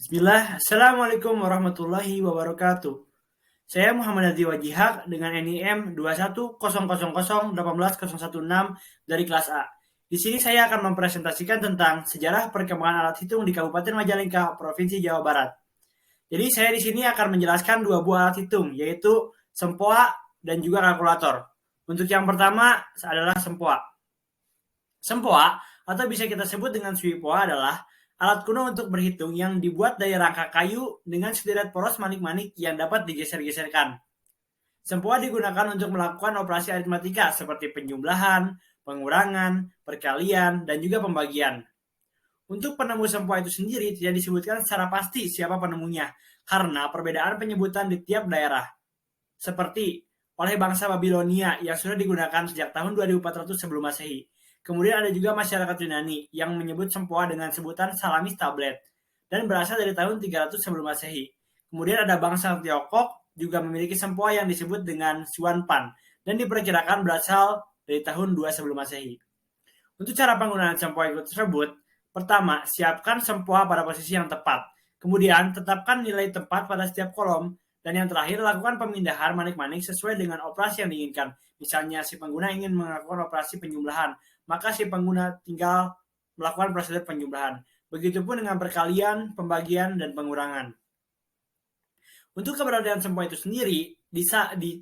Bismillah, Assalamualaikum warahmatullahi wabarakatuh. Saya Muhammad Hadi Wajihak dengan NIM 21000180116 dari kelas A. Di sini saya akan mempresentasikan tentang sejarah perkembangan alat hitung di Kabupaten Majalengka, Provinsi Jawa Barat. Jadi saya di sini akan menjelaskan dua buah alat hitung, yaitu sempoa dan juga kalkulator. Untuk yang pertama adalah sempoa. Sempoa, atau bisa kita sebut dengan suipoa, adalah alat kuno untuk berhitung yang dibuat dari rangka kayu dengan sederet poros manik-manik yang dapat digeser-geserkan. Sempoa digunakan untuk melakukan operasi aritmatika seperti penjumlahan, pengurangan, perkalian, dan juga pembagian. Untuk penemu sempoa itu sendiri tidak disebutkan secara pasti siapa penemunya, karena perbedaan penyebutan di tiap daerah. Seperti oleh bangsa Babilonia yang sudah digunakan sejak tahun 2400 sebelum Masehi. Kemudian ada juga masyarakat Yunani yang menyebut sempoa dengan sebutan salamis tablet dan berasal dari tahun 300 sebelum Masehi. Kemudian ada bangsa Tiongkok juga memiliki sempoa yang disebut dengan Xuanpan dan diperkirakan berasal dari tahun 2 sebelum Masehi. Untuk cara penggunaan sempoa tersebut, pertama, siapkan sempoa pada posisi yang tepat. Kemudian, tetapkan nilai tepat pada setiap kolom. Dan yang terakhir, lakukan pemindahan manik-manik sesuai dengan operasi yang diinginkan. Misalnya, si pengguna ingin melakukan operasi penjumlahan, maka si pengguna tinggal melakukan prosedur penjumlahan. Begitupun dengan perkalian, pembagian, dan pengurangan. Untuk keberadaan sempoa itu sendiri, di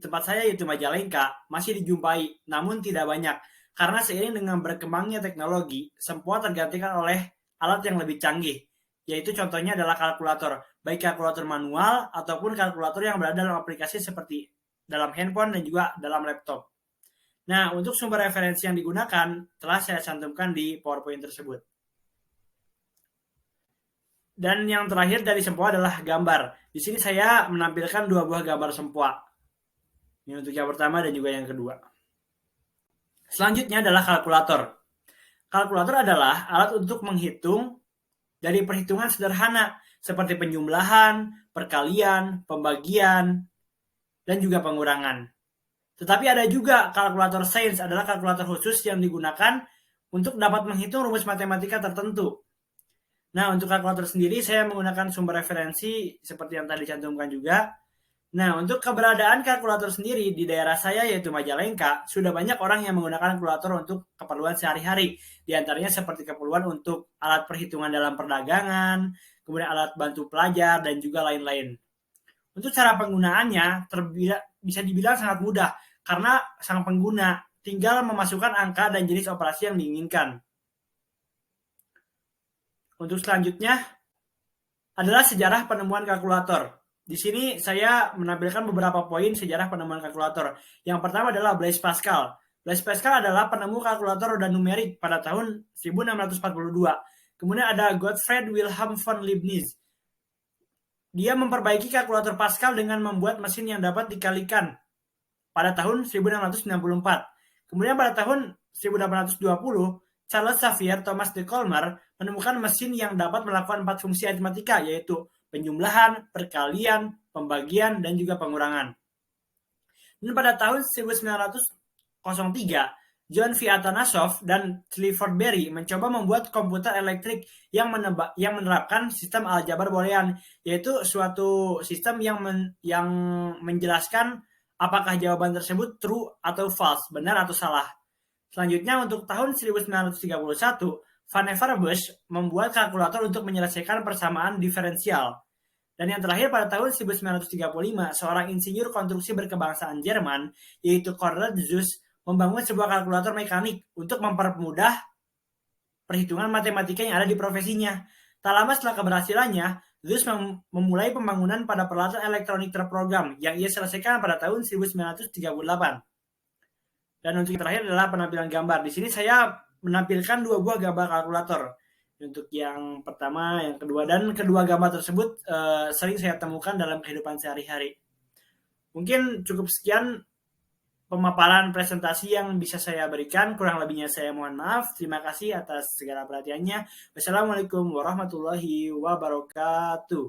tempat saya yaitu Majalengka, masih dijumpai, namun tidak banyak. Karena seiring dengan berkembangnya teknologi, sempoa tergantikan oleh alat yang lebih canggih, yaitu contohnya adalah kalkulator, baik kalkulator manual ataupun kalkulator yang berada dalam aplikasi seperti dalam handphone dan juga dalam laptop. Nah, untuk sumber referensi yang digunakan telah saya cantumkan di PowerPoint tersebut. Dan yang terakhir dari sempoa adalah gambar. Di sini saya menampilkan dua buah gambar sempoa. Ini untuk yang pertama dan juga yang kedua. Selanjutnya adalah kalkulator. Kalkulator adalah alat untuk menghitung dari perhitungan sederhana seperti penjumlahan, perkalian, pembagian, dan juga pengurangan. Tetapi ada juga kalkulator sains, adalah kalkulator khusus yang digunakan untuk dapat menghitung rumus matematika tertentu. Nah, untuk kalkulator sendiri saya menggunakan sumber referensi seperti yang tadi cantumkan juga. Nah, untuk keberadaan kalkulator sendiri di daerah saya yaitu Majalengka, sudah banyak orang yang menggunakan kalkulator untuk keperluan sehari-hari. Di antaranya seperti keperluan untuk alat perhitungan dalam perdagangan, kemudian alat bantu pelajar, dan juga lain-lain. Untuk cara penggunaannya bisa dibilang sangat mudah, karena sang pengguna tinggal memasukkan angka dan jenis operasi yang diinginkan. Untuk selanjutnya adalah sejarah penemuan kalkulator. Di sini saya menampilkan beberapa poin sejarah penemuan kalkulator. Yang pertama adalah Blaise Pascal. Blaise Pascal adalah penemu kalkulator roda numerik pada tahun 1642. Kemudian ada Gottfried Wilhelm von Leibniz. Dia memperbaiki kalkulator Pascal dengan membuat mesin yang dapat dikalikan pada tahun 1694. Kemudian pada tahun 1820, Charles Xavier Thomas de Colmar menemukan mesin yang dapat melakukan 4 fungsi aritmatika, yaitu penjumlahan, perkalian, pembagian, dan juga pengurangan. Dan pada tahun 1903, John V. Atanasov dan Clifford Berry mencoba membuat komputer elektrik yang menerapkan sistem aljabar boolean, yaitu suatu sistem yang menjelaskan apakah jawaban tersebut true atau false, benar atau salah. Selanjutnya untuk tahun 1931, Van Neverbus membuat kalkulator untuk menyelesaikan persamaan diferensial. Dan yang terakhir pada tahun 1935, seorang insinyur konstruksi berkebangsaan Jerman, yaitu Konrad Zuse, membangun sebuah kalkulator mekanik untuk mempermudah perhitungan matematika yang ada di profesinya. Tak lama setelah keberhasilannya, Zuse memulai pembangunan pada peralatan elektronik terprogram yang ia selesaikan pada tahun 1938. Dan untuk yang terakhir adalah penampilan gambar. Di sini saya menampilkan dua buah gambar kalkulator. Untuk yang pertama, yang kedua, dan kedua gambar tersebut sering saya temukan dalam kehidupan sehari-hari. Mungkin cukup sekian pemaparan presentasi yang bisa saya berikan. Kurang lebihnya saya mohon maaf. Terima kasih atas segala perhatiannya. Wassalamualaikum warahmatullahi wabarakatuh.